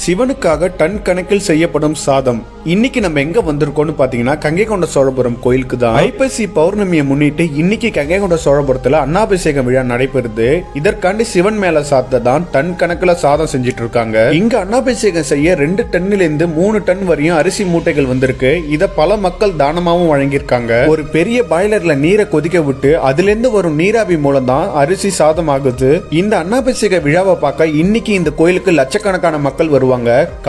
சிவனுக்காக ton கணக்கில் செய்யப்படும் சாதம். இன்னைக்கு நம்ம எங்க வந்திருக்கோம்னு பாத்தீங்கன்னா கங்கை கொண்ட சோழபுரம் கோயிலுக்கு தான். ஐப்பசி பௌர்ணமியை முன்னிட்டு இன்னைக்கு கங்கை கொண்ட சோழபுரத்துல அன்னாபிஷேக விழா நடைபெறுது. இதற்காண்டி சிவன் மேல சாத்த தான் டன் கணக்குல சாதம் செஞ்சிட்டு இருக்காங்க. இங்க அன்னாபிஷேகம் செய்ய 2 டன்னில இருந்து 3 டன் வரையும் அரிசி மூட்டைகள் வந்திருக்கு. இத பல மக்கள் தானமாவும் வழங்கியிருக்காங்க. ஒரு பெரிய பாய்லர்ல நீரை கொதிக்க விட்டு அதுல இருந்து வரும் நீராவி மூலம் தான் அரிசி சாதம் ஆகுது. இந்த அன்னாபிஷேக விழாவை பார்க்க இன்னைக்கு இந்த கோயிலுக்கு லட்சக்கணக்கான மக்கள் வருவாங்க.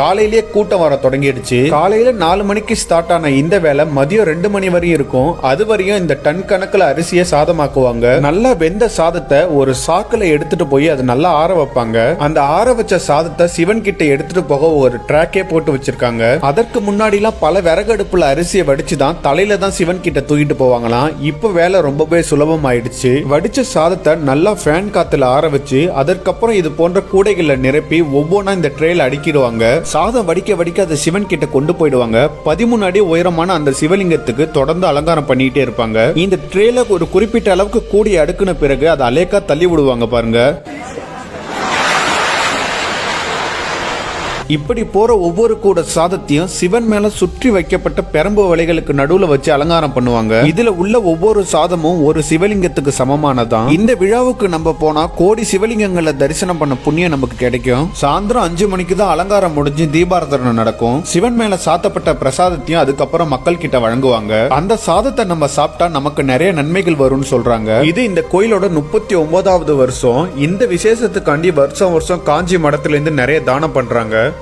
காலையிலேயே கூட்டம் வர தொடங்கிடுச்சு. காலையில 4 மணிக்கு ஸ்டார்ட் ஆன இந்த வேலை மதியம் 2 மணி வரையும் இருக்கும். அது வரையும் இந்த டன் கணக்குல அரிசியை சாதமாக்குவாங்க. நல்லா வெந்த சாதத்தை ஒரு சாக்குல எடுத்துட்டு போய் அதை நல்லா ஆற வைப்பாங்க. அந்த ஆற வச்ச சாதத்தை சிவன் கிட்ட எடுத்துட்டு போக ஒரு ட்ராக்கே போட்டு வச்சிருக்காங்க. அதற்கு முன்னாடி எல்லாம் பல விறகடுப்புல அரிசியை வடிச்சுதான் தலையில தான் சிவன் கிட்ட தூக்கிட்டு போவாங்களாம். இப்ப வேலை ரொம்பவே சுலபம் ஆயிடுச்சு. வடிச்ச சாதத்தை நல்லா ஃபேன் காத்துல ஆற வச்சு அதற்கப்புறம் இது போன்ற கூடைகளை நிரப்பி ஒவ்வொன்னா இந்த ட்ரேல அடுக்கிடுவாங்க. சாதம் வடிக்க வடிக்க அதை சிவன் கிட்ட கொண்டு போயிடுவாங்க. 13 அடி உயரமான அந்த சிவலிங்கத்துக்கு தொடர்ந்து அலங்காரம் பண்ணிட்டே இருப்பாங்க. இந்த ட்ரேல ஒரு குறிப்பிட்ட அளவுக்கு கூடி அடுக்குன பிறகு அதை அலேக்கா தள்ளி விடுவாங்க பாருங்க. இப்படி போற ஒவ்வொரு கூட சாதத்தையும் சிவன் மேல சுற்றி வைக்கப்பட்ட பெரம்பு வலைகளுக்கு நடுவுல வச்சு அலங்காரம் பண்ணுவாங்க. இதுல உள்ள ஒவ்வொரு சாதமும் ஒரு சிவலிங்கத்துக்கு சமமானதான். இந்த விழாவுக்கு நம்ம போனா கோடி சிவலிங்கங்களை தரிசனம் பண்ண புண்ணியம் நமக்கு கிடைக்கும். சாயந்தரம் 5 மணிக்கு தான் அலங்காரம் முடிஞ்சு தீபாராதனை நடக்கும். சிவன் மேல சாத்தப்பட்ட பிரசாதத்தையும் அதுக்கப்புறம் மக்கள் கிட்ட வழங்குவாங்க. அந்த சாதத்தை நம்ம சாப்பிட்டா நமக்கு நிறைய நன்மைகள் வரும்னு சொல்றாங்க. இது இந்த கோயிலோட 39வது வருஷம். இந்த விசேஷத்துக்காண்டி வருஷம் வருஷம் காஞ்சி மடத்துல இருந்து நிறைய தானம் பண்றாங்க.